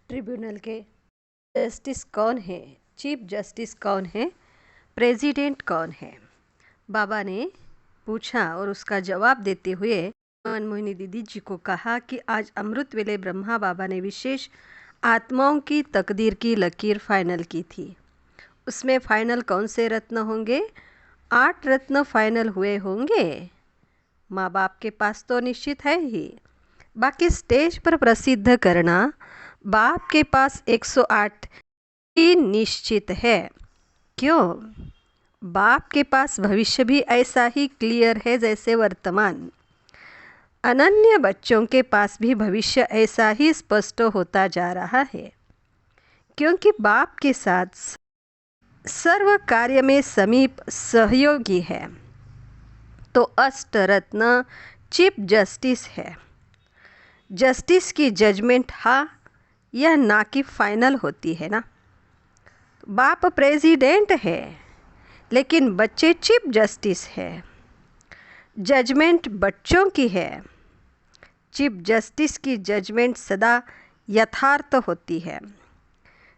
Tribunal के justice कौन है, चीफ जस्टिस कौन है, प्रेसिडेंट कौन है? बाबा ने पूछा और उसका जवाब देते हुए मनमोहिनी दीदी जी को कहा कि आज अमृत वेले ब्रह्मा बाबा ने विशेष आत्माओं की तकदीर की लकीर फाइनल की थी। उसमें फाइनल कौन से रत्न होंगे? 8 रत्न फाइनल हुए होंगे। माँ बाप के पास तो निश्चित है ही, बाकी स्टेज पर प्रसिद्ध करना बाप के पास 108 ही निश्चित है। क्यों? बाप के पास भविष्य भी ऐसा ही क्लियर है जैसे वर्तमान। अनन्य बच्चों के पास भी भविष्य ऐसा ही स्पष्ट होता जा रहा है, क्योंकि बाप के साथ सर्व कार्य में समीप सहयोगी है। तो अष्टरत्न चीफ जस्टिस है। जस्टिस की जजमेंट हाँ या ना की फाइनल होती है ना। बाप प्रेसिडेंट है, लेकिन बच्चे चीफ जस्टिस है। जजमेंट बच्चों की है। चीफ जस्टिस की जजमेंट सदा यथार्थ होती है।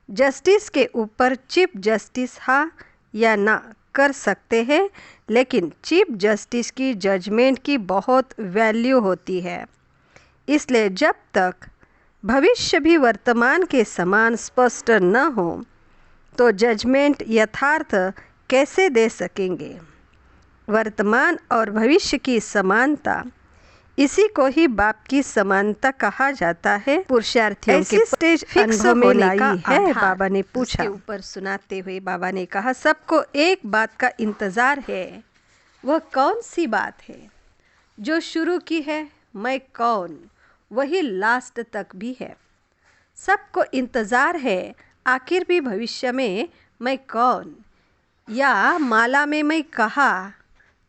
जस्टिस के ऊपर चीफ जस्टिस हाँ या ना कर सकते हैं, लेकिन चीफ जस्टिस की जजमेंट की बहुत वैल्यू होती है। इसलिए जब तक भविष्य भी वर्तमान के समान स्पष्ट न हो तो जजमेंट यथार्थ कैसे दे सकेंगे? वर्तमान और भविष्य की समानता, इसी को ही बाप की समानता कहा जाता है। पुरुषार्थियों के स्टेज अनुभव में लाई है, बाबा ने पूछा। ऊपर सुनाते हुए बाबा ने कहा, सबको एक बात का इंतज़ार है। वह कौन सी बात है? जो शुरू की है मैं कौन, वही लास्ट तक भी है। सबको इंतज़ार है आखिर भी भविष्य में मैं कौन, या माला में मैं कहा।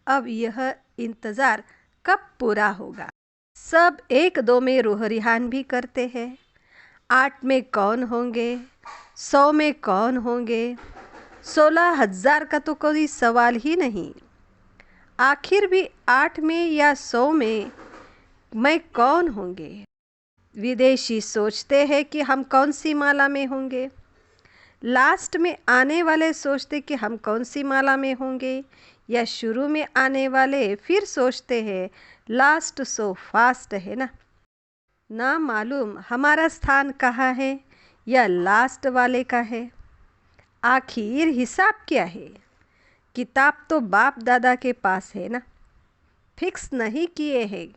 अब यह इंतज़ार कब पूरा होगा? सब 1-2 में रूह रिहान भी करते हैं। 8 में कौन होंगे, 100 में कौन होंगे, 16,000 का तो कोई सवाल ही नहीं। आखिर भी 8 में या 100 में मैं कौन होंगे? विदेशी सोचते हैं कि हम कौन सी माला में होंगे। लास्ट में आने वाले सोचते कि हम कौन सी माला में होंगे, या शुरू में आने वाले फिर सोचते हैं लास्ट सो फास्ट है ना मालूम हमारा स्थान कहाँ है या लास्ट वाले का है। आखिर हिसाब क्या है? किताब तो बाप दादा के पास है ना, फिक्स नहीं किए हैं।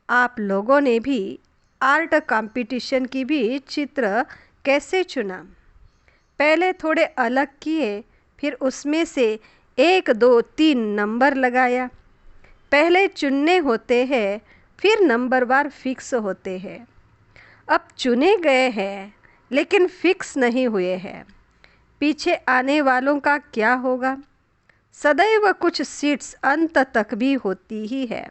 आप लोगों ने भी आर्ट कंपटीशन की भी चित्र कैसे चुना? पहले थोड़े अलग किए, फिर उसमें से 1, 2, 3 नंबर लगाया। पहले चुनने होते हैं, फिर नंबरवार फिक्स होते हैं। अब चुने गए हैं लेकिन फिक्स नहीं हुए हैं। पीछे आने वालों का क्या होगा? सदैव कुछ सीट्स अंत तक भी होती ही है,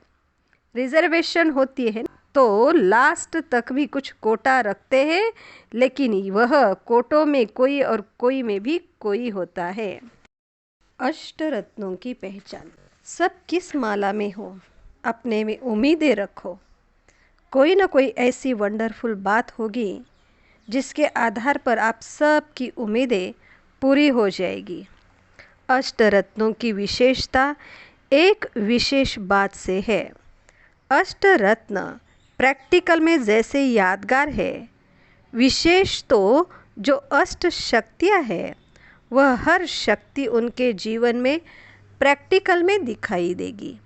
रिजर्वेशन होती है, तो लास्ट तक भी कुछ कोटा रखते हैं, लेकिन वह कोटों में कोई और कोई में भी कोई होता है। अष्टरत्नों की पहचान, सब किस माला में हो, अपने में उम्मीदें रखो। कोई ना कोई ऐसी वंडरफुल बात होगी जिसके आधार पर आप सब की उम्मीदें पूरी हो जाएगी। अष्टरत्नों की विशेषता एक विशेष बात से है। अष्टरत्न प्रैक्टिकल में जैसे यादगार है, विशेष तो जो अष्ट शक्तियाँ है वह हर शक्ति उनके जीवन में प्रैक्टिकल में दिखाई देगी।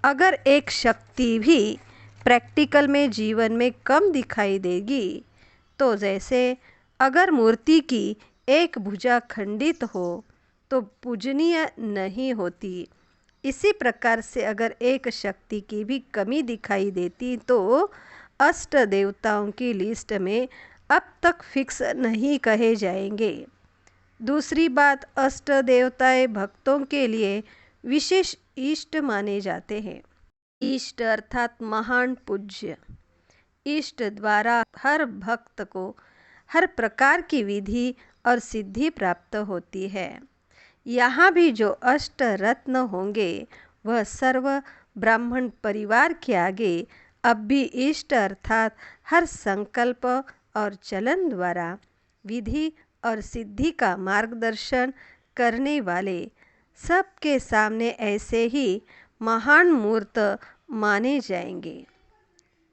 अगर एक शक्ति भी प्रैक्टिकल में जीवन में कम दिखाई देगी, तो जैसे अगर मूर्ति की एक भुजा खंडित हो तो पूजनीय नहीं होती, इसी प्रकार से अगर एक शक्ति की भी कमी दिखाई देती तो अष्ट देवताओं की लिस्ट में अब तक फिक्स नहीं कहे जाएंगे। दूसरी बात, अष्ट देवताएं भक्तों के लिए विशेष इष्ट माने जाते हैं। इष्ट अर्थात महान पूज्य। इष्ट द्वारा हर भक्त को हर प्रकार की विधि और सिद्धि प्राप्त होती है। यहाँ भी जो अष्ट रत्न होंगे वह सर्व ब्राह्मण परिवार के आगे अब भी इष्ट अर्थात हर संकल्प और चलन द्वारा विधि और सिद्धि का मार्गदर्शन करने वाले सबके सामने ऐसे ही महान मूर्त माने जाएंगे।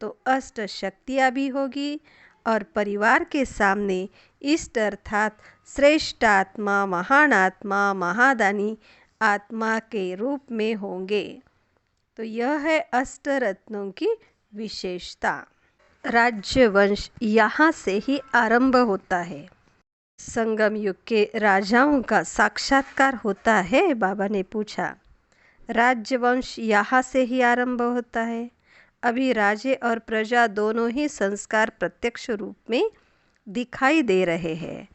तो अष्ट शक्तियाँ भी होगी और परिवार के सामने इष्ट अर्थात श्रेष्ठ आत्मा, महान आत्मा, महादानी आत्मा के रूप में होंगे। तो यह है अष्ट रत्नों की विशेषता। राज्य वंश यहाँ से ही आरंभ होता है। संगम युग के राजाओं का साक्षात्कार होता है। बाबा ने पूछा, राज्य वंश यहाँ से ही आरंभ होता है। अभी राजे और प्रजा दोनों ही संस्कार प्रत्यक्ष रूप में दिखाई दे रहे हैं।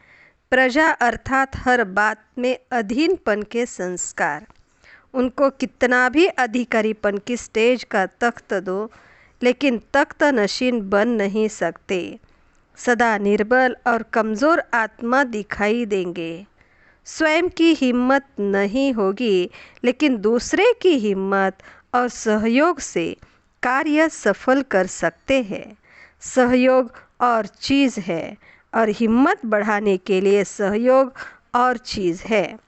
प्रजा अर्थात हर बात में अधीनपन के संस्कार। उनको कितना भी अधिकारीपन की स्टेज का तख्त दो, लेकिन तख्त नशीन बन नहीं सकते। सदा निर्बल और कमज़ोर आत्मा दिखाई देंगे। स्वयं की हिम्मत नहीं होगी, लेकिन दूसरे की हिम्मत और सहयोग से कार्य सफल कर सकते हैं। सहयोग और चीज़ है और हिम्मत बढ़ाने के लिए सहयोग और चीज़ है।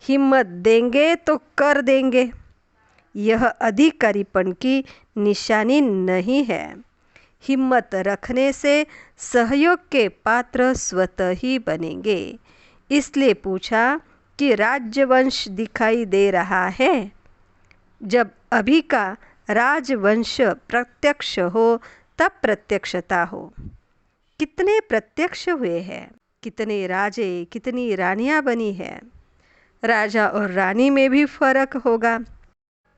हिम्मत देंगे तो कर देंगे। यह अधिकारीपन की निशानी नहीं है। हिम्मत रखने से सहयोग के पात्र स्वतः ही बनेंगे। इसलिए पूछा कि राजवंश दिखाई दे रहा है। जब अभी का राजवंश प्रत्यक्ष हो तब प्रत्यक्षता हो। कितने प्रत्यक्ष हुए हैं, कितने राजे, कितनी रानियां बनी हैं। राजा और रानी में भी फर्क होगा।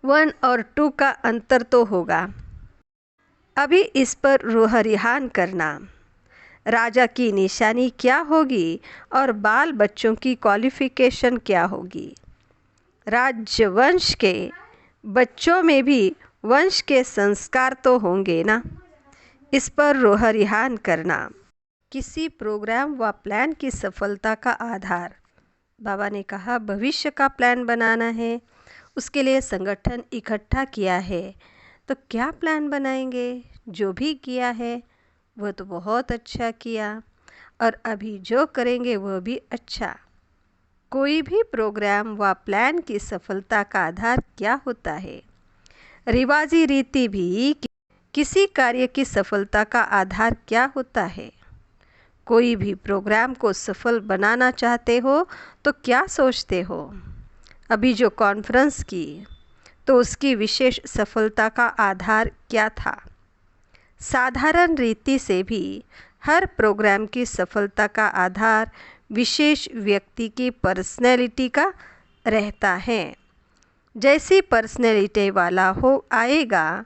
1 और 2 का अंतर तो होगा। अभी इस पर रूह रिहान करना। राजा की निशानी क्या होगी और बाल बच्चों की क्वालिफिकेशन क्या होगी। राजवंश के बच्चों में भी वंश के संस्कार तो होंगे ना। इस पर रूह रिहान करना। किसी प्रोग्राम व प्लान की सफलता का आधार। बाबा ने कहा, भविष्य का प्लान बनाना है, उसके लिए संगठन इकट्ठा किया है। तो क्या प्लान बनाएंगे। जो भी किया है वह तो बहुत अच्छा किया, और अभी जो करेंगे वह भी अच्छा। कोई भी प्रोग्राम व प्लान की सफलता का आधार क्या होता है। रिवाजी रीति भी किसी कार्य की सफलता का आधार क्या होता है। कोई भी प्रोग्राम को सफल बनाना चाहते हो तो क्या सोचते हो। अभी जो कॉन्फ्रेंस की तो उसकी विशेष सफलता का आधार क्या था। साधारण रीति से भी हर प्रोग्राम की सफलता का आधार विशेष व्यक्ति की पर्सनैलिटी का रहता है। जैसी पर्सनैलिटी वाला हो आएगा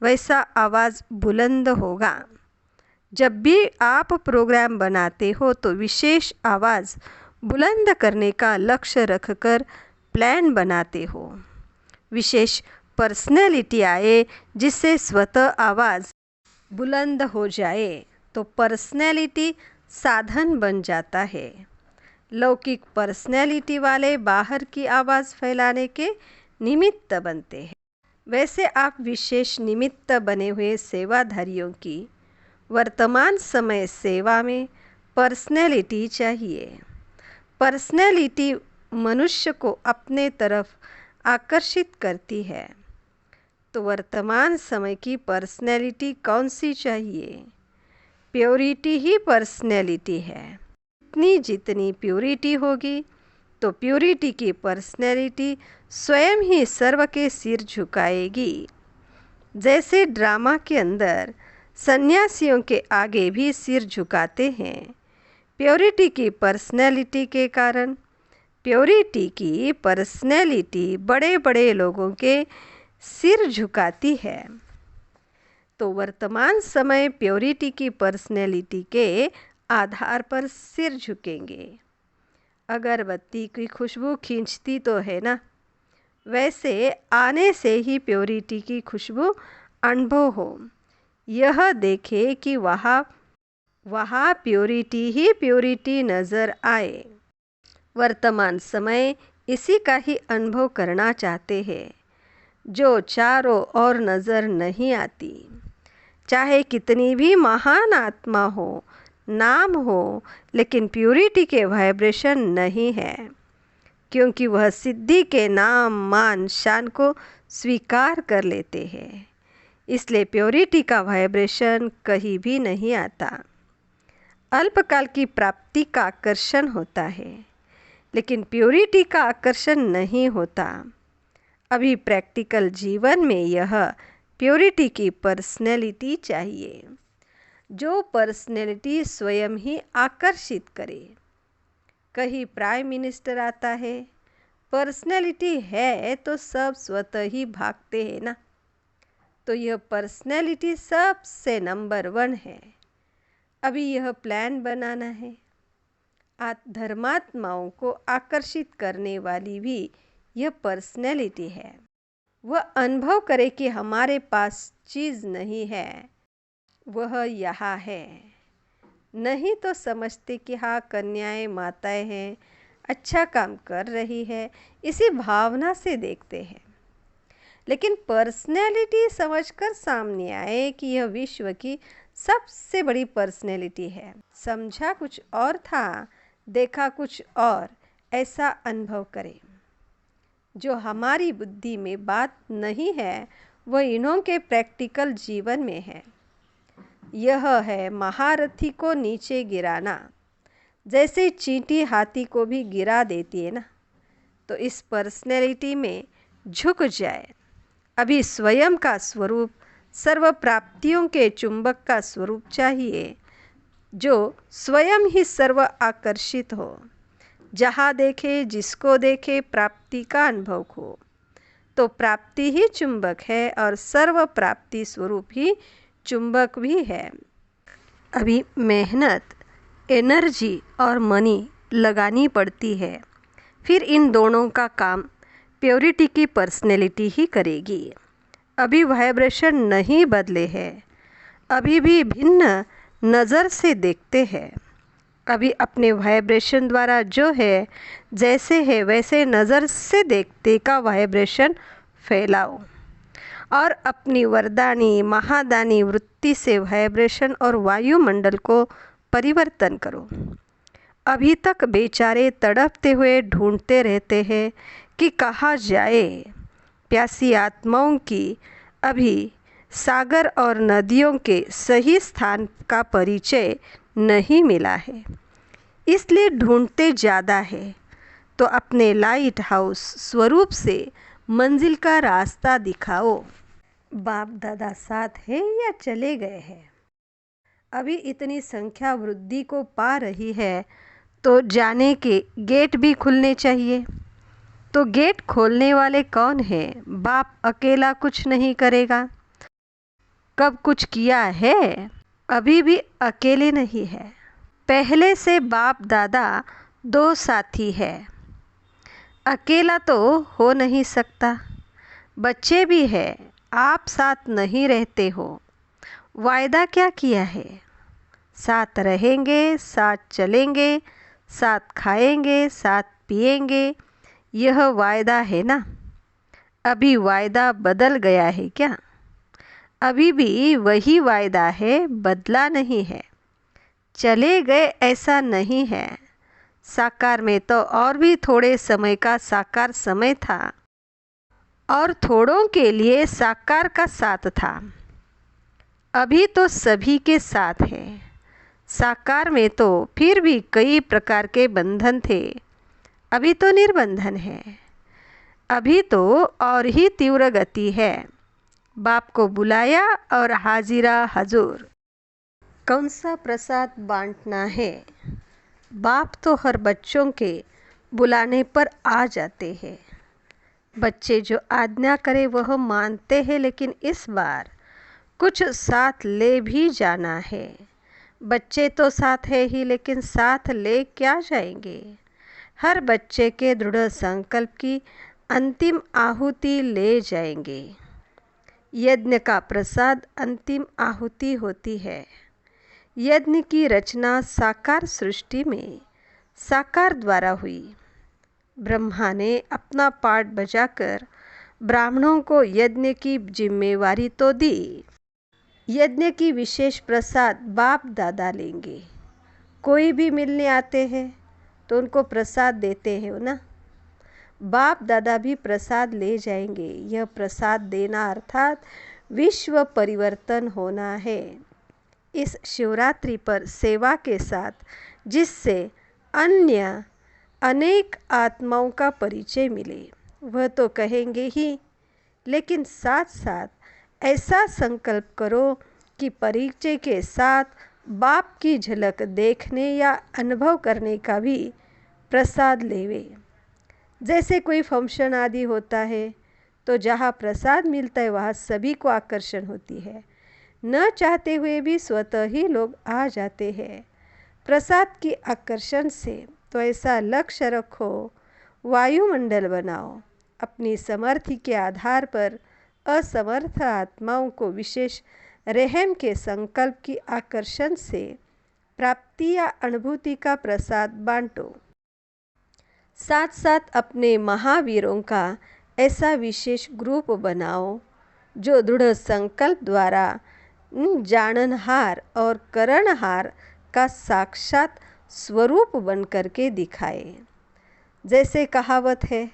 वैसा आवाज़ बुलंद होगा। जब भी आप प्रोग्राम बनाते हो तो विशेष आवाज़ बुलंद करने का लक्ष्य रखकर प्लान बनाते हो। विशेष पर्सनैलिटी आए जिससे स्वतः आवाज़ बुलंद हो जाए तो पर्सनैलिटी साधन बन जाता है। लौकिक पर्सनैलिटी वाले बाहर की आवाज़ फैलाने के निमित्त बनते हैं। वैसे आप विशेष निमित्त बने हुए सेवाधारियों की वर्तमान समय सेवा में पर्सनैलिटी चाहिए। पर्सनैलिटी मनुष्य को अपने तरफ आकर्षित करती है। तो वर्तमान समय की पर्सनैलिटी कौन सी चाहिए। प्योरिटी ही पर्सनैलिटी है। जितनी प्योरिटी होगी तो प्योरिटी की पर्सनैलिटी स्वयं ही सर्व के सिर झुकाएगी। जैसे ड्रामा के अंदर सन्यासियों के आगे भी सिर झुकाते हैं। प्योरिटी की पर्सनैलिटी के कारण प्योरिटी की पर्सनैलिटी बड़े बड़े लोगों के सिर झुकाती है। तो वर्तमान समय प्योरिटी की पर्सनैलिटी के आधार पर सिर झुकेंगे। अगरबत्ती की खुशबू खींचती तो है ना, वैसे आने से ही प्योरिटी की खुशबू अनुभव हो। यह देखे कि वहाँ प्योरिटी ही प्योरिटी नज़र आए। वर्तमान समय इसी का ही अनुभव करना चाहते हैं, जो चारों ओर नज़र नहीं आती। चाहे कितनी भी महान आत्मा हो, नाम हो, लेकिन प्योरिटी के वाइब्रेशन नहीं है, क्योंकि वह सिद्धि के नाम मान शान को स्वीकार कर लेते हैं। इसलिए प्योरिटी का वाइब्रेशन कहीं भी नहीं आता। अल्पकाल की प्राप्ति का आकर्षण होता है, लेकिन प्योरिटी का आकर्षण नहीं होता। अभी प्रैक्टिकल जीवन में यह प्योरिटी की पर्सनैलिटी चाहिए, जो पर्सनैलिटी स्वयं ही आकर्षित करे। कहीं प्राइम मिनिस्टर आता है, पर्सनैलिटी है तो सब स्वतः ही भागते हैं ना। तो यह पर्सनैलिटी सबसे नंबर 1 है। अभी यह प्लान बनाना है। धर्मात्माओं को आकर्षित करने वाली भी यह पर्सनैलिटी है। वह अनुभव करे कि हमारे पास चीज़ नहीं है, वह यहाँ है। नहीं तो समझते कि हाँ, कन्याएं माताएं हैं, अच्छा काम कर रही है, इसी भावना से देखते हैं। लेकिन पर्सनैलिटी समझकर सामने आए कि यह विश्व की सबसे बड़ी पर्सनैलिटी है। समझा कुछ और था, देखा कुछ और, ऐसा अनुभव करें। जो हमारी बुद्धि में बात नहीं है, वह इन्हों के प्रैक्टिकल जीवन में है। यह है महारथी को नीचे गिराना। जैसे चींटी हाथी को भी गिरा देती है ना, तो इस पर्सनैलिटी में झुक जाए। अभी स्वयं का स्वरूप सर्व प्राप्तियों के चुंबक का स्वरूप चाहिए, जो स्वयं ही सर्व आकर्षित हो। जहाँ देखे, जिसको देखे, प्राप्ति का अनुभव हो। तो प्राप्ति ही चुंबक है और सर्व प्राप्ति स्वरूप ही चुंबक भी है। अभी मेहनत, एनर्जी और मनी लगानी पड़ती है, फिर इन दोनों का काम प्योरिटी की पर्सनैलिटी ही करेगी। अभी वाइब्रेशन नहीं बदले हैं, अभी भी भिन्न नज़र से देखते हैं। अभी अपने वाइब्रेशन द्वारा जो है, जैसे है वैसे नज़र से देखते का वाइब्रेशन फैलाओ और अपनी वरदानी महादानी वृत्ति से वाइब्रेशन और वायुमंडल को परिवर्तन करो। अभी तक बेचारे तड़पते हुए ढूंढते रहते हैं कि कहाँ जाए। प्यासी आत्माओं की अभी सागर और नदियों के सही स्थान का परिचय नहीं मिला है, इसलिए ढूंढते ज़्यादा है। तो अपने लाइट हाउस स्वरूप से मंजिल का रास्ता दिखाओ। बाप दादा साथ है या चले गए हैं? अभी इतनी संख्या वृद्धि को पा रही है, तो जाने के गेट भी खुलने चाहिए। तो गेट खोलने वाले कौन हैं? बाप अकेला कुछ नहीं करेगा। कब कुछ किया है? अभी भी अकेले नहीं है। पहले से बाप दादा 2 साथी है, अकेला तो हो नहीं सकता। बच्चे भी है, आप साथ नहीं रहते हो। वायदा क्या किया है? साथ रहेंगे, साथ चलेंगे, साथ खाएंगे, साथ पिएंगे, यह वायदा है ना। अभी वायदा बदल गया है क्या? अभी भी वही वायदा है, बदला नहीं है। चले गए ऐसा नहीं है। साकार में तो और भी थोड़े समय का साकार समय था और थोड़ों के लिए साकार का साथ था। अभी तो सभी के साथ है। साकार में तो फिर भी कई प्रकार के बंधन थे, अभी तो निर्बंधन है। अभी तो और ही तीव्र गति है। बाप को बुलाया और हाजिरा हजूर। कौन सा प्रसाद बांटना है? बाप तो हर बच्चों के बुलाने पर आ जाते हैं। बच्चे जो आज्ञा करे वह मानते हैं, लेकिन इस बार कुछ साथ ले भी जाना है। बच्चे तो साथ है ही, लेकिन साथ ले क्या जाएंगे? हर बच्चे के दृढ़ संकल्प की अंतिम आहुति ले जाएंगे। यज्ञ का प्रसाद अंतिम आहुति होती है। यज्ञ की रचना साकार सृष्टि में साकार द्वारा हुई। ब्रह्मा ने अपना पार्ट बजाकर ब्राह्मणों को यज्ञ की जिम्मेवारी तो दी। यज्ञ की विशेष प्रसाद बाप दादा लेंगे। कोई भी मिलने आते हैं तो उनको प्रसाद देते हैं ना। बाप दादा भी प्रसाद ले जाएंगे। यह प्रसाद देना अर्थात विश्व परिवर्तन होना है। इस शिवरात्रि पर सेवा के साथ, जिससे अन्य अनेक आत्माओं का परिचय मिले, वह तो कहेंगे ही, लेकिन साथ साथ ऐसा संकल्प करो कि परिचय के साथ बाप की झलक देखने या अनुभव करने का भी प्रसाद लेवे। जैसे कोई फंक्शन आदि होता है तो जहाँ प्रसाद मिलता है वहाँ सभी को आकर्षण होती है। न चाहते हुए भी स्वतः ही लोग आ जाते हैं प्रसाद की आकर्षण से। तो ऐसा लक्ष्य रखो, वायुमंडल बनाओ। अपनी समर्थि के आधार पर असमर्थ आत्माओं को विशेष रहम के संकल्प की आकर्षण से प्राप्ति या अनुभूति का प्रसाद बांटो। साथ साथ अपने महावीरों का ऐसा विशेष ग्रुप बनाओ जो दृढ़ संकल्प द्वारा जाननहार और करणहार का साक्षात स्वरूप बन करके दिखाए। जैसे कहावत है,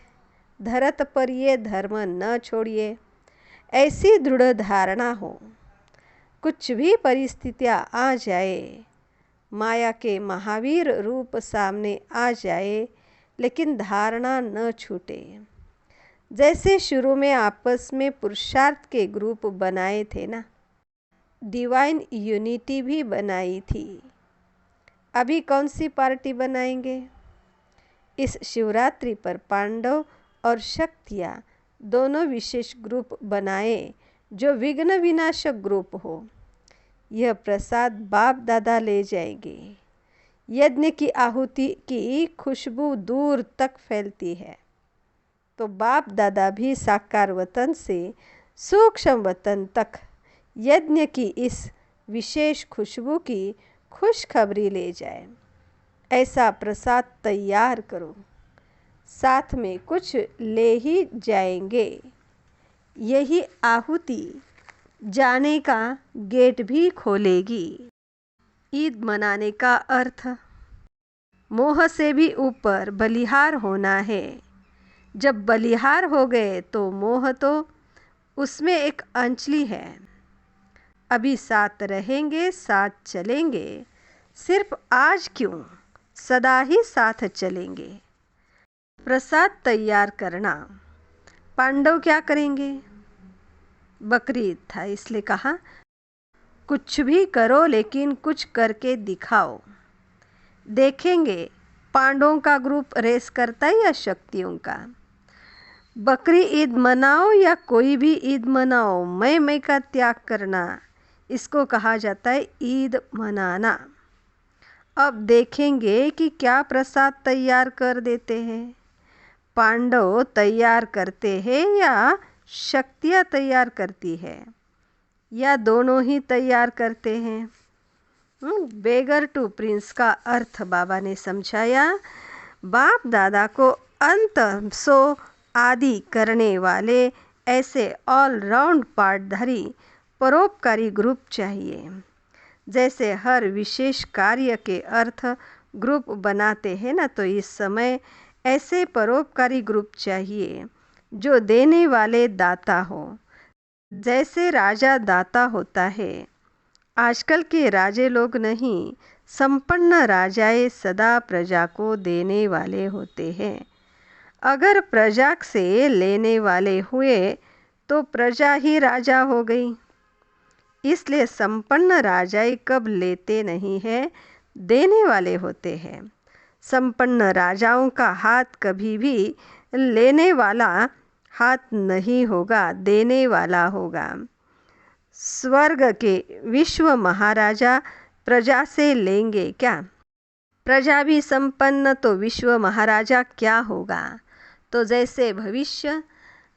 धरत पर ये धर्म न छोड़िए, ऐसी दृढ़ धारणा हो। कुछ भी परिस्थितियाँ आ जाए, माया के महावीर रूप सामने आ जाए, लेकिन धारणा न छूटे। जैसे शुरू में आपस में पुरुषार्थ के ग्रुप बनाए थे ना, डिवाइन यूनिटी भी बनाई थी। अभी कौन सी पार्टी बनाएंगे? इस शिवरात्रि पर पांडव और शक्तियाँ दोनों विशेष ग्रुप बनाए जो विघ्न विनाशक ग्रुप हो। यह प्रसाद बाप दादा ले जाएंगे। यज्ञ की आहुति की खुशबू दूर तक फैलती है, तो बाप दादा भी साकार वतन से सूक्ष्म वतन तक यज्ञ की इस विशेष खुशबू की खुशखबरी ले जाए। ऐसा प्रसाद तैयार करो, साथ में कुछ ले ही जाएंगे। यही आहुति जाने का गेट भी खोलेगी। ईद मनाने का अर्थ मोह से भी ऊपर बलिहार होना है। जब बलिहार हो गए तो मोह तो उसमें एक अंचली है। अभी साथ रहेंगे, साथ चलेंगे, सिर्फ आज क्यों, सदा ही साथ चलेंगे। प्रसाद तैयार करना। पांडव क्या करेंगे? बकरीद था इसलिए कहा, कुछ भी करो लेकिन कुछ करके दिखाओ। देखेंगे पांडवों का ग्रुप रेस करता है या शक्तियों का। बकरी ईद मनाओ या कोई भी ईद मनाओ, मैं का त्याग करना, इसको कहा जाता है ईद मनाना। अब देखेंगे कि क्या प्रसाद तैयार कर देते हैं। पांडव तैयार करते हैं या शक्तियाँ तैयार करती है, या दोनों ही तैयार करते हैं। बेगर टू प्रिंस का अर्थ बाबा ने समझाया। बाप दादा को अंत सो आदि करने वाले ऐसे ऑलराउंड पार्टधारी परोपकारी ग्रुप चाहिए। जैसे हर विशेष कार्य के अर्थ ग्रुप बनाते हैं ना, तो इस समय ऐसे परोपकारी ग्रुप चाहिए जो देने वाले दाता हो। जैसे राजा दाता होता है, आजकल के राजे लोग नहीं, संपन्न राजाएं सदा प्रजा को देने वाले होते हैं। अगर प्रजा से लेने वाले हुए तो प्रजा ही राजा हो गई। इसलिए संपन्न राजाएं कब लेते नहीं हैं, देने वाले होते हैं। संपन्न राजाओं का हाथ कभी भी लेने वाला हाथ नहीं होगा, देने वाला होगा। स्वर्ग के विश्व महाराजा प्रजा से लेंगे क्या? प्रजा भी संपन्न तो विश्व महाराजा क्या होगा। तो जैसे भविष्य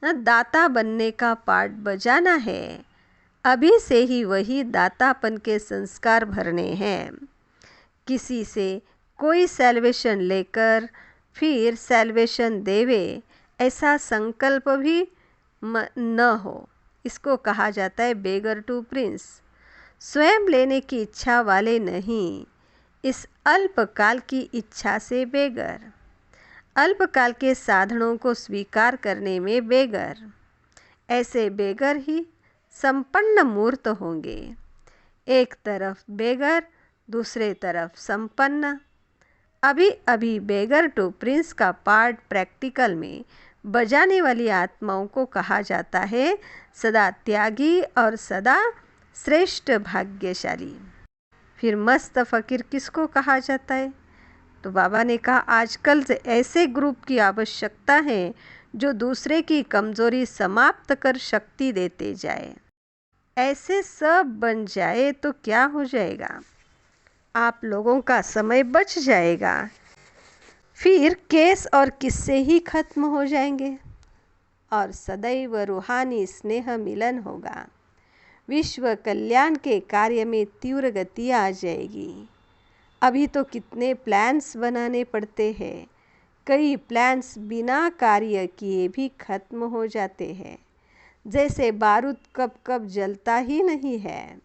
दाता बनने का पार्ट बजाना है, अभी से ही वही दातापन के संस्कार भरने हैं। किसी से कोई सैल्वेशन लेकर फिर सैल्वेशन देवे, ऐसा संकल्प भी न हो। इसको कहा जाता है बेगर टू प्रिंस। स्वयं लेने की इच्छा वाले नहीं, इस अल्पकाल की इच्छा से बेगर, अल्पकाल के साधनों को स्वीकार करने में बेगर। ऐसे बेगर ही संपन्न मूर्त होंगे। एक तरफ बेगर, दूसरे तरफ संपन्न। अभी अभी बेगर टू प्रिंस का पार्ट प्रैक्टिकल में बजाने वाली आत्माओं को कहा जाता है सदा त्यागी और सदा श्रेष्ठ भाग्यशाली। फिर मस्त फ़कीर किसको कहा जाता है? तो बाबा ने कहा आजकल से ऐसे ग्रुप की आवश्यकता है जो दूसरे की कमज़ोरी समाप्त कर शक्ति देते जाए। ऐसे सब बन जाए तो क्या हो जाएगा? आप लोगों का समय बच जाएगा। फिर केस और किस्से ही खत्म हो जाएंगे और सदैव रूहानी स्नेह मिलन होगा। विश्व कल्याण के कार्य में तीव्र गति आ जाएगी। अभी तो कितने प्लान्स बनाने पड़ते हैं। कई प्लान्स बिना कार्य किए भी खत्म हो जाते हैं। जैसे बारूद कब कब जलता ही नहीं है,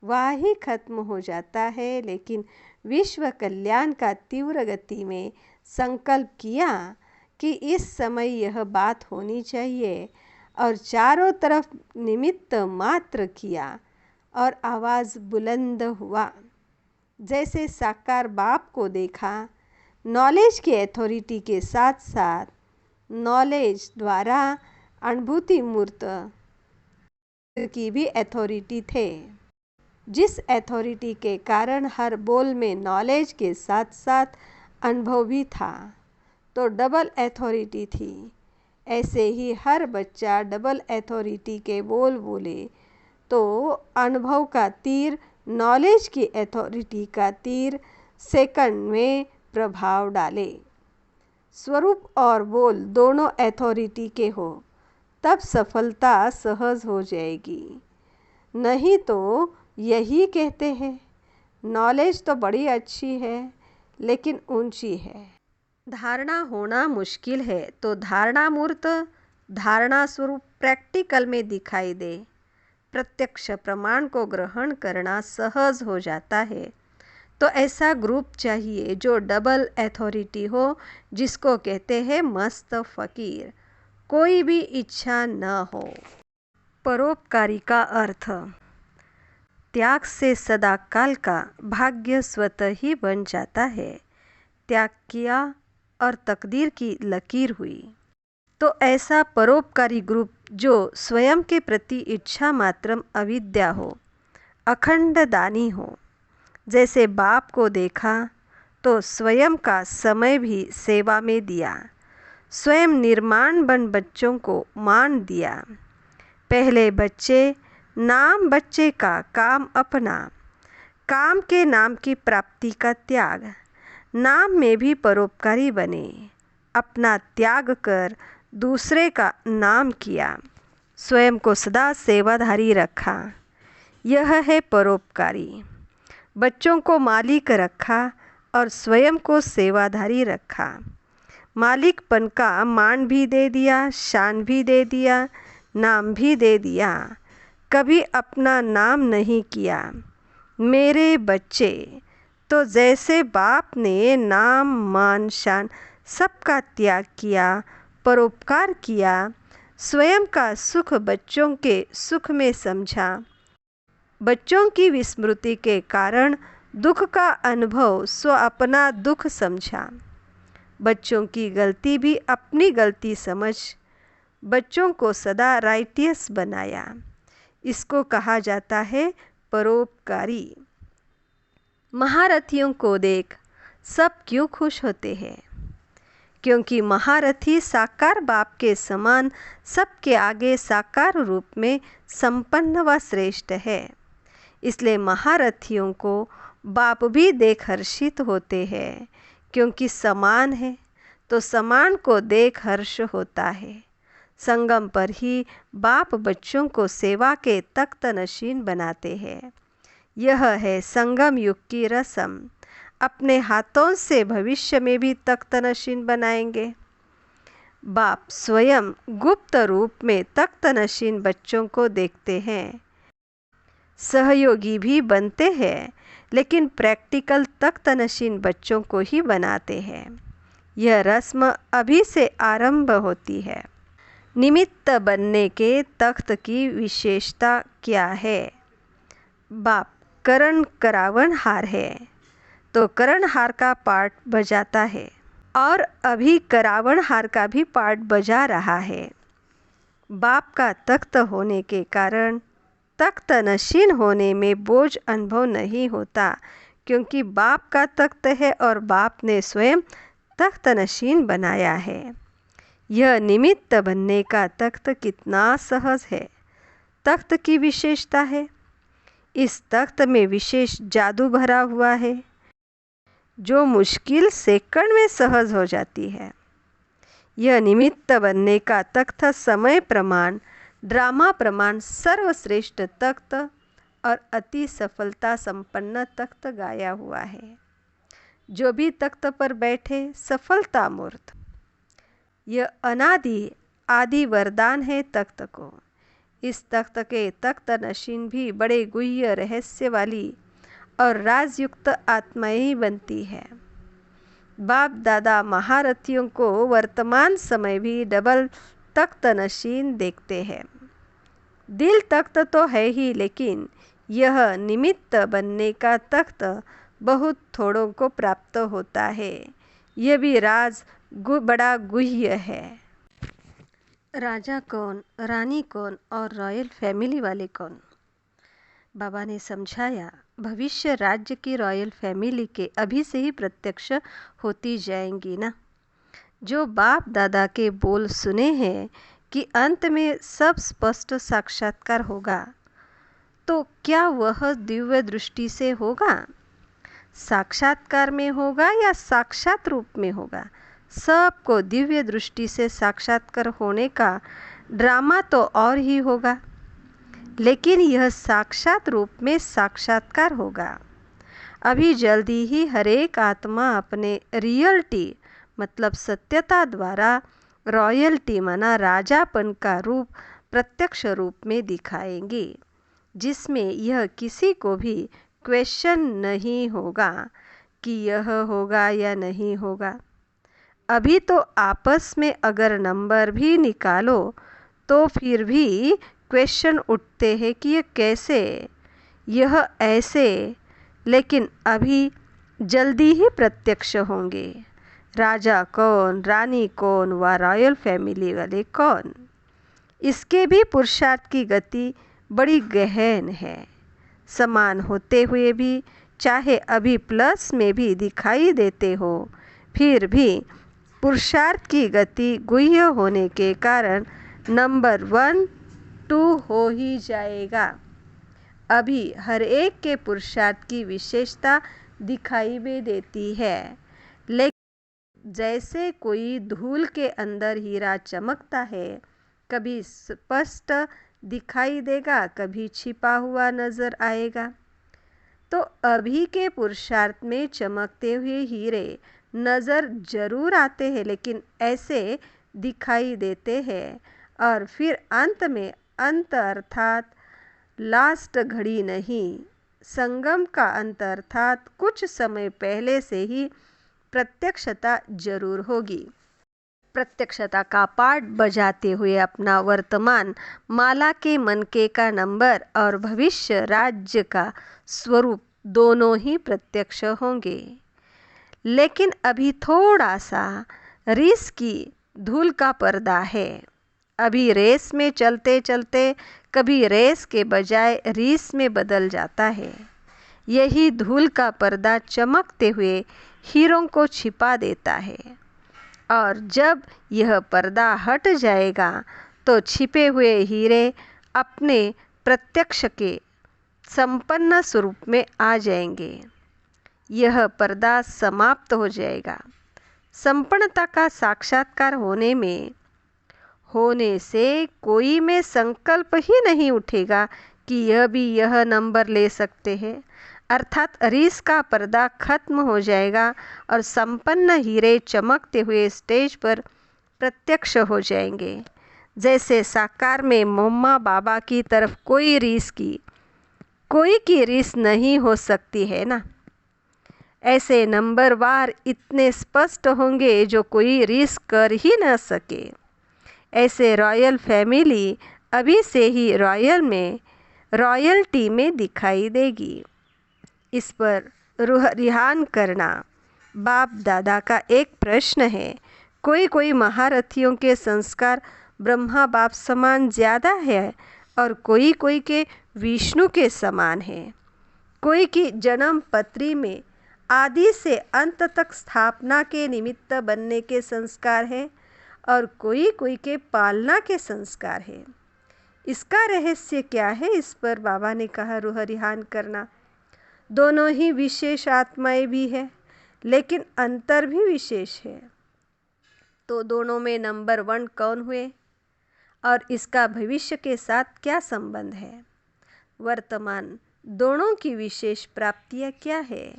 वह ही खत्म हो जाता है। लेकिन विश्व कल्याण का तीव्र गति में संकल्प किया कि इस समय यह बात होनी चाहिए और चारों तरफ निमित्त मात्र किया और आवाज़ बुलंद हुआ। जैसे साकार बाप को देखा, नॉलेज की अथॉरिटी के साथ साथ नॉलेज द्वारा अनुभूति मूर्त की भी अथॉरिटी थे, जिस अथॉरिटी के कारण हर बोल में नॉलेज के साथ साथ अनुभव भी था, तो डबल अथॉरिटी थी। ऐसे ही हर बच्चा डबल अथॉरिटी के बोल बोले तो अनुभव का तीर, नॉलेज की अथॉरिटी का तीर सेकंड में प्रभाव डाले। स्वरूप और बोल दोनों अथॉरिटी के हो तब सफलता सहज हो जाएगी। नहीं तो यही कहते हैं नॉलेज तो बड़ी अच्छी है लेकिन ऊंची है। धारणा होना मुश्किल है तो धारणा मूर्त, धारणा स्वरूप प्रैक्टिकल में दिखाई दे। प्रत्यक्ष प्रमाण को ग्रहण करना सहज हो जाता है। तो ऐसा ग्रुप चाहिए जो डबल अथॉरिटी हो, जिसको कहते हैं मस्त फ़कीर। कोई भी इच्छा न हो। परोपकारी का अर्थ त्याग से सदाकाल का भाग्य स्वतः ही बन जाता है। त्याग किया और तकदीर की लकीर हुई। तो ऐसा परोपकारी ग्रुप जो स्वयं के प्रति इच्छा मात्रम अविद्या हो, अखंड दानी हो। जैसे बाप को देखा तो स्वयं का समय भी सेवा में दिया। स्वयं निर्माण बन बच्चों को मान दिया। पहले बच्चे, नाम बच्चे का, काम अपना, काम के नाम की प्राप्ति का त्याग। नाम में भी परोपकारी बने। अपना त्याग कर दूसरे का नाम किया। स्वयं को सदा सेवाधारी रखा। यह है परोपकारी। बच्चों को मालिक रखा और स्वयं को सेवाधारी रखा। मालिकपन का मान भी दे दिया, शान भी दे दिया, नाम भी दे दिया। कभी अपना नाम नहीं किया। मेरे बच्चे तो जैसे बाप ने नाम, मान, शान सबका त्याग किया, परोपकार किया, स्वयं का सुख बच्चों के सुख में समझा। बच्चों की विस्मृति के कारण दुख का अनुभव स्व अपना दुख समझा। बच्चों की गलती भी अपनी गलती समझ बच्चों को सदा राइटियस बनाया। इसको कहा जाता है परोपकारी। महारथियों को देख सब क्यों खुश होते हैं? क्योंकि महारथी साकार बाप के समान सबके आगे साकार रूप में संपन्न व श्रेष्ठ है। इसलिए महारथियों को बाप भी देख हर्षित होते हैं। क्योंकि समान है तो समान को देख हर्ष होता है। संगम पर ही बाप बच्चों को सेवा के तख्त नशीन बनाते हैं। यह है संगम युग की रस्म। अपने हाथों से भविष्य में भी तख्त नशीन बनाएंगे। बाप स्वयं गुप्त रूप में तख्त नशीन बच्चों को देखते हैं। सहयोगी भी बनते हैं लेकिन प्रैक्टिकल तख्त नशीन बच्चों को ही बनाते हैं। यह रस्म अभी से आरंभ होती है। निमित्त बनने के तख्त की विशेषता क्या है? बाप करण करावनहार है तो करणहार का पार्ट बजाता है और अभी करावनहार का भी पार्ट बजा रहा है। बाप का तख्त होने के कारण तख्त नशीन होने में बोझ अनुभव नहीं होता, क्योंकि बाप का तख्त है और बाप ने स्वयं तख्त नशीन बनाया है। यह निमित्त बनने का तख्त कितना सहज है। तख्त की विशेषता है, इस तख्त में विशेष जादू भरा हुआ है जो मुश्किल सेकंड में सहज हो जाती है। यह निमित्त बनने का तख्त समय प्रमाण, ड्रामा प्रमाण सर्वश्रेष्ठ तख्त और अति सफलता संपन्न तख्त गाया हुआ है। जो भी तख्त पर बैठे सफलता मूर्त। यह अनादि आदि वरदान है तख्त को। इस तख्त के तख्त नशीन भी बड़े गुह्य रहस्य वाली और राजयुक्त आत्माएं ही बनती है। बाप दादा महारथियों को वर्तमान समय भी डबल तख्त नशीन देखते हैं। दिल तख्त तो है ही, लेकिन यह निमित्त बनने का तख्त बहुत थोड़ों को प्राप्त होता है। यह भी राज बड़ा गुह्य है। राजा कौन, रानी कौन और रॉयल फैमिली वाले कौन? बाबा ने समझाया, भविष्य राज्य की रॉयल फैमिली के अभी से ही प्रत्यक्ष होती जाएंगी ना। जो बाप दादा के बोल सुने हैं कि अंत में सब स्पष्ट साक्षात्कार होगा, तो क्या वह दिव्य दृष्टि से होगा? साक्षात्कार में होगा या साक्षात रूप में होगा? सबको दिव्य दृष्टि से साक्षात्कार होने का ड्रामा तो और ही होगा, लेकिन यह साक्षात रूप में साक्षात्कार होगा। अभी जल्दी ही हरेक आत्मा अपने रियलिटी मतलब सत्यता द्वारा रॉयल्टी माना राजापन का रूप प्रत्यक्ष रूप में दिखाएंगे, जिसमें यह किसी को भी क्वेश्चन नहीं होगा कि यह होगा या नहीं होगा। अभी तो आपस में अगर नंबर भी निकालो तो फिर भी क्वेश्चन उठते हैं कि यह कैसे, यह ऐसे, लेकिन अभी जल्दी ही प्रत्यक्ष होंगे। राजा कौन, रानी कौन व रॉयल फैमिली वाले कौन, इसके भी पुरुषार्थ की गति बड़ी गहन है। समान होते हुए भी चाहे अभी प्लस में भी दिखाई देते हो, फिर भी पुरुषार्थ की गति गुह्य होने के कारण नंबर 1, 2 हो ही जाएगा। अभी हर एक के पुरुषार्थ की विशेषता दिखाई भी देती है, लेकिन जैसे कोई धूल के अंदर हीरा चमकता है, कभी स्पष्ट दिखाई देगा, कभी छिपा हुआ नजर आएगा। तो अभी के पुरुषार्थ में चमकते हुए हीरे नज़र जरूर आते हैं, लेकिन ऐसे दिखाई देते हैं और फिर अंत में अंत अर्थात लास्ट घड़ी नहीं, संगम का अंत अर्थात कुछ समय पहले से ही प्रत्यक्षता जरूर होगी। प्रत्यक्षता का पार्ट बजाते हुए अपना वर्तमान माला के मनके का नंबर और भविष्य राज्य का स्वरूप दोनों ही प्रत्यक्ष होंगे। लेकिन अभी थोड़ा सा रेस की धूल का पर्दा है। अभी रेस में चलते चलते कभी रेस के बजाय रीस में बदल जाता है। यही धूल का पर्दा चमकते हुए हीरों को छिपा देता है, और जब यह पर्दा हट जाएगा तो छिपे हुए हीरे अपने प्रत्यक्ष के संपन्न स्वरूप में आ जाएंगे। यह पर्दा समाप्त हो जाएगा। संपन्नता का साक्षात्कार होने से कोई में संकल्प ही नहीं उठेगा कि यह भी यह नंबर ले सकते हैं, अर्थात रीस का पर्दा खत्म हो जाएगा और संपन्न हीरे चमकते हुए स्टेज पर प्रत्यक्ष हो जाएंगे। जैसे साकार में मम्मा बाबा की तरफ कोई रीस की कोई की रीस नहीं हो सकती है ना। ऐसे नंबरवार इतने स्पष्ट होंगे जो कोई रीस कर ही न सके। ऐसे रॉयल फैमिली अभी से ही रॉयल्टी में दिखाई देगी। इस पर रुहान करना बाप दादा का एक प्रश्न है। कोई महारथियों के संस्कार ब्रह्मा बाप समान ज़्यादा है और कोई के विष्णु के समान है। कोई की जन्म पत्री में आदि से अंत तक स्थापना के निमित्त बनने के संस्कार है और कोई के पालना के संस्कार है। इसका रहस्य क्या है? इस पर बाबा ने कहा रुहान करना। दोनों ही विशेष आत्माएं भी है लेकिन अंतर भी विशेष है। तो दोनों में नंबर 1 कौन हुए और इसका भविष्य के साथ क्या संबंध है? वर्तमान दोनों की विशेष प्राप्तियां क्या है?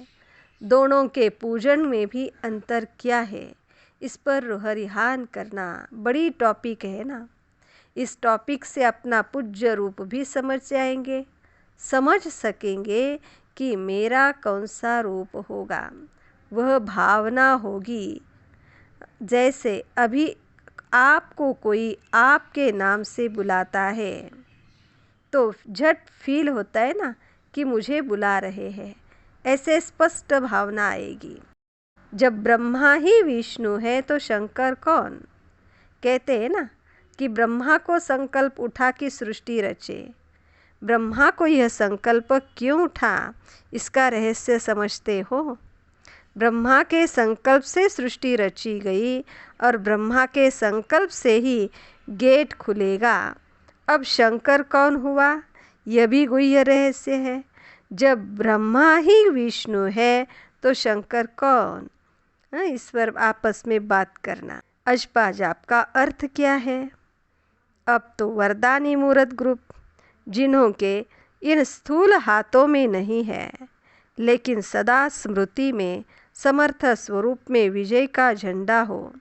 दोनों के पूजन में भी अंतर क्या है? इस पर रुहान करना बड़ी टॉपिक है ना। इस टॉपिक से अपना पूज्य रूप भी समझ जाएंगे, समझ सकेंगे कि मेरा कौन सा रूप होगा। वह भावना होगी। जैसे अभी आपको कोई आपके नाम से बुलाता है तो झट फील होता है ना कि मुझे बुला रहे हैं। ऐसे स्पष्ट भावना आएगी। जब ब्रह्मा ही विष्णु है तो शंकर कौन? कहते हैं ना कि ब्रह्मा को संकल्प उठा कि सृष्टि रचे। ब्रह्मा को यह संकल्प क्यों उठा? इसका रहस्य समझते हो? ब्रह्मा के संकल्प से सृष्टि रची गई और ब्रह्मा के संकल्प से ही गेट खुलेगा। अब शंकर कौन हुआ? यह भी गुह्य रहस्य है। जब ब्रह्मा ही विष्णु है तो शंकर कौन? इस पर आपस में बात करना। अजपा जाप का अर्थ क्या है? अब तो वरदानी मूर्त ग्रुप जिन्हों के इन स्थूल हाथों में नहीं है लेकिन सदा स्मृति में समर्थ स्वरूप में विजय का झंडा हो,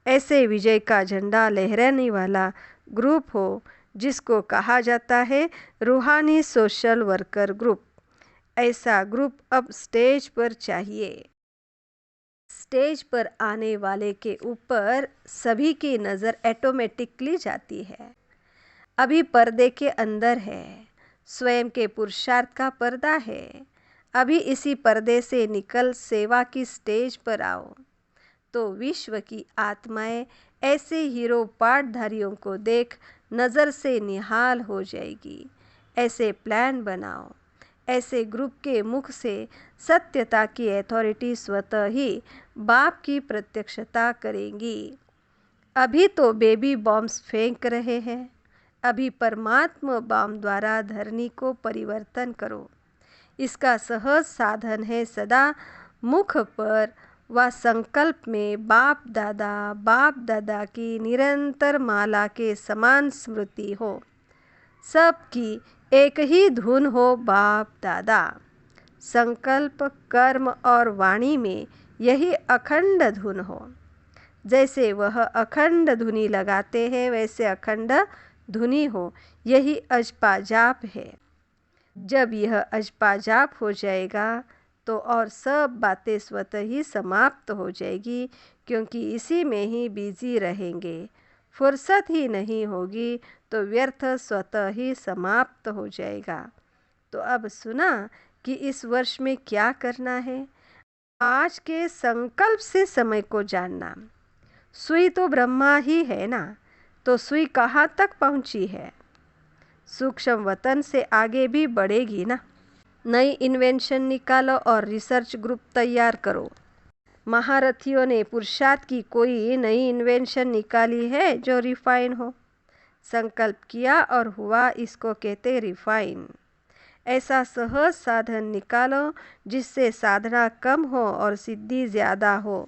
ऐसे विजय का झंडा लहराने वाला ग्रुप हो जिसको कहा जाता है रूहानी सोशल वर्कर ग्रुप। ऐसा ग्रुप अब स्टेज पर चाहिए। स्टेज पर आने वाले के ऊपर सभी की नज़र ऑटोमेटिकली जाती है। अभी पर्दे के अंदर है, स्वयं के पुरुषार्थ का पर्दा है। अभी इसी पर्दे से निकल सेवा की स्टेज पर आओ तो विश्व की आत्माएं ऐसे हीरो पाठधारियों को देख नज़र से निहाल हो जाएगी। ऐसे प्लान बनाओ। ऐसे ग्रुप के मुख से सत्यता की अथॉरिटी स्वतः ही बाप की प्रत्यक्षता करेंगी। अभी तो बेबी बॉम्ब्स फेंक रहे हैं। अभी परमात्मा बॉम्ब द्वारा धरनी को परिवर्तन करो। इसका सहज साधन है सदा मुख पर व संकल्प में बाप दादा की निरंतर माला के समान स्मृति हो। सबकी एक ही धुन हो बाप दादा। संकल्प कर्म और वाणी में यही अखंड धुन हो। जैसे वह अखंड धुनी लगाते हैं वैसे अखंड धुनी हो। यही अजपा जाप है। जब यह अजपा जाप हो जाएगा तो और सब बातें स्वतः ही समाप्त हो जाएगी, क्योंकि इसी में ही बिजी रहेंगे। फुर्सत ही नहीं होगी तो व्यर्थ स्वतः ही समाप्त हो जाएगा। तो अब सुना कि इस वर्ष में क्या करना है। आज के संकल्प से समय को जानना। सुई तो ब्रह्मा ही है ना, तो सुई कहाँ तक पहुँची है? सूक्ष्म वतन से आगे भी बढ़ेगी ना। नई इन्वेंशन निकालो और रिसर्च ग्रुप तैयार करो। महारथियों ने पुरुषार्थ की कोई नई इन्वेंशन निकाली है जो रिफाइन हो। संकल्प किया और हुआ, इसको कहते रिफाइन। ऐसा सहज साधन निकालो जिससे साधना कम हो और सिद्धि ज़्यादा हो।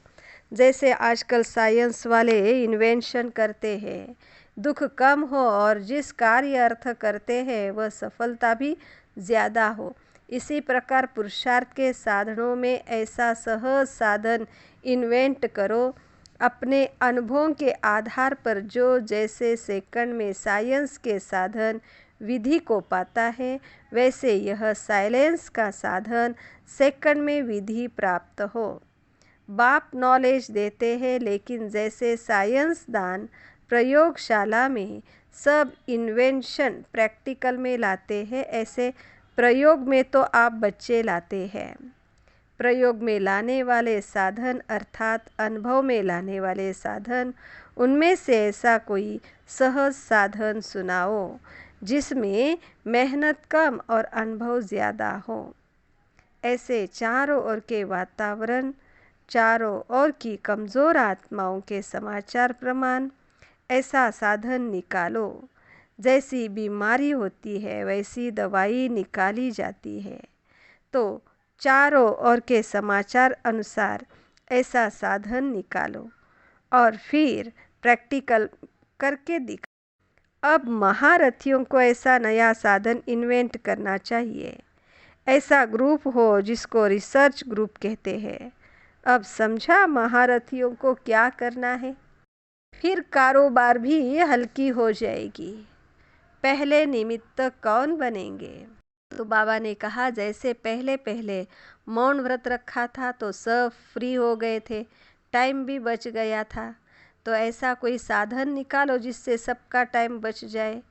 जैसे आजकल साइंस वाले इन्वेंशन करते हैं, दुख कम हो और जिस कार्य अर्थ करते हैं वह सफलता भी ज़्यादा हो। इसी प्रकार पुरुषार्थ के साधनों में ऐसा सहज साधन इन्वेंट करो। अपने अनुभवों के आधार पर जो जैसे सेकंड में साइंस के साधन विधि को पाता है, वैसे यह साइलेंस का साधन सेकंड में विधि प्राप्त हो। बाप नॉलेज देते हैं, लेकिन जैसे साइंसदान प्रयोगशाला में सब इन्वेंशन प्रैक्टिकल में लाते हैं, ऐसे प्रयोग में तो आप बच्चे लाते हैं। प्रयोग में लाने वाले साधन अर्थात अनुभव में लाने वाले साधन, उनमें से ऐसा कोई सहज साधन सुनाओ जिसमें मेहनत कम और अनुभव ज़्यादा हो। ऐसे चारों ओर के वातावरण, चारों ओर की कमज़ोर आत्माओं के समाचार प्रमाण, ऐसा साधन निकालो। जैसी बीमारी होती है वैसी दवाई निकाली जाती है, तो चारों ओर के समाचार अनुसार ऐसा साधन निकालो और फिर प्रैक्टिकल करके दिखाओ। अब महारथियों को ऐसा नया साधन इन्वेंट करना चाहिए। ऐसा ग्रुप हो जिसको रिसर्च ग्रुप कहते हैं। अब समझा महारथियों को क्या करना है। फिर कारोबार भी हल्की हो जाएगी। पहले निमित्त कौन बनेंगे? तो बाबा ने कहा, जैसे पहले पहले मौन व्रत रखा था तो सब फ्री हो गए थे, टाइम भी बच गया था। तो ऐसा कोई साधन निकालो जिससे सबका टाइम बच जाए।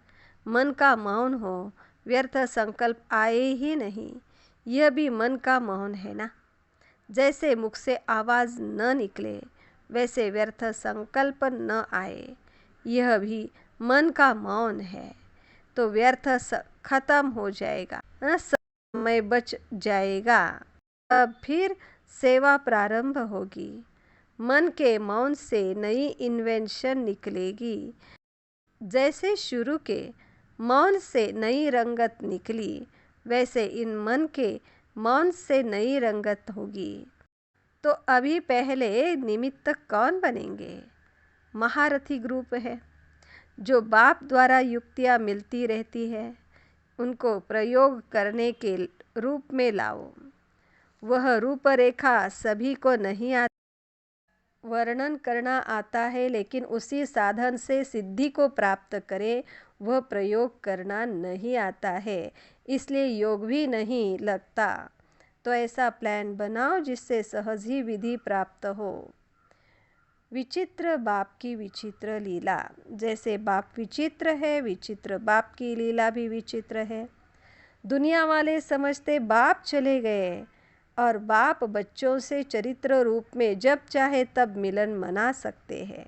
मन का मौन हो, व्यर्थ संकल्प आए ही नहीं। यह भी मन का मौन है ना। जैसे मुख से आवाज़ न निकले, वैसे व्यर्थ संकल्प न आए, यह भी मन का मौन है। तो व्यर्थ खत्म हो जाएगा, समय बच जाएगा। अब फिर सेवा प्रारंभ होगी। मन के मौन से नई इन्वेंशन निकलेगी। जैसे शुरू के मौन से नई रंगत निकली, वैसे इन मन के मौन से नई रंगत होगी। तो अभी पहले निमित्त कौन बनेंगे? महारथी ग्रुप है, जो बाप द्वारा युक्तियाँ मिलती रहती है, उनको प्रयोग करने के रूप में लाओ। वह रूपरेखा सभी को नहीं आती, वर्णन करना आता है, लेकिन उसी साधन से सिद्धि को प्राप्त करे वह प्रयोग करना नहीं आता है, इसलिए योग भी नहीं लगता। तो ऐसा प्लान बनाओ जिससे सहज ही विधि प्राप्त हो। विचित्र बाप की विचित्र लीला। जैसे बाप विचित्र है, विचित्र बाप की लीला भी विचित्र है। दुनिया वाले समझते बाप चले गए और बाप बच्चों से चरित्र रूप में जब चाहे तब मिलन मना सकते हैं।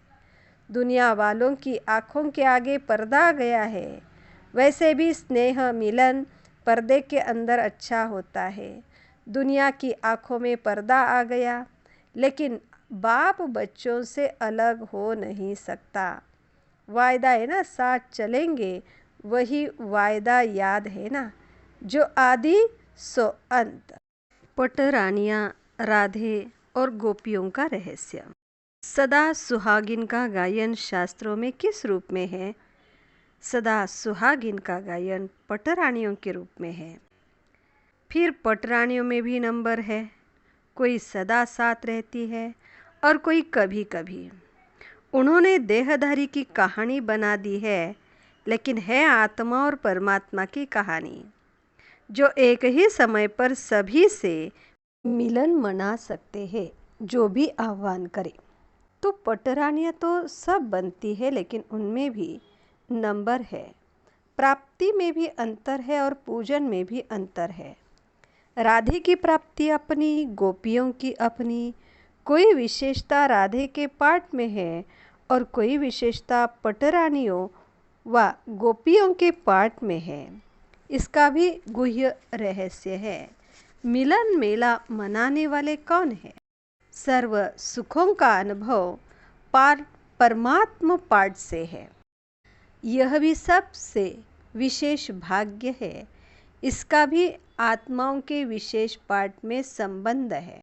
दुनिया वालों की आँखों के आगे पर्दा गया है, वैसे भी स्नेह मिलन पर्दे के अंदर अच्छा होता है। दुनिया की आँखों में पर्दा आ गया, लेकिन बाप बच्चों से अलग हो नहीं सकता। वायदा है ना, साथ चलेंगे, वही वायदा याद है ना, जो आदि सो अंत। पटरानियाँ, राधे और गोपियों का रहस्य। सदा सुहागिन का गायन शास्त्रों में किस रूप में है? सदा सुहागिन का गायन पटरानियों के रूप में है। फिर पटरानियों में भी नंबर है, कोई सदा साथ रहती है और कोई कभी कभी। उन्होंने देहधारी की कहानी बना दी है, लेकिन है आत्मा और परमात्मा की कहानी, जो एक ही समय पर सभी से मिलन मना सकते हैं, जो भी आह्वान करे। तो पटरानियाँ तो सब बनती है, लेकिन उनमें भी नंबर है। प्राप्ति में भी अंतर है और पूजन में भी अंतर है। राधे की प्राप्ति अपनी, गोपियों की अपनी। कोई विशेषता राधे के पाठ में है और कोई विशेषता पटरानियों व गोपियों के पाठ में है। इसका भी गुह्य रहस्य है। मिलन मेला मनाने वाले कौन है? सर्व सुखों का अनुभव परमात्म पाठ से है। यह भी सबसे विशेष भाग्य है। इसका भी आत्माओं के विशेष पाठ में संबंध है।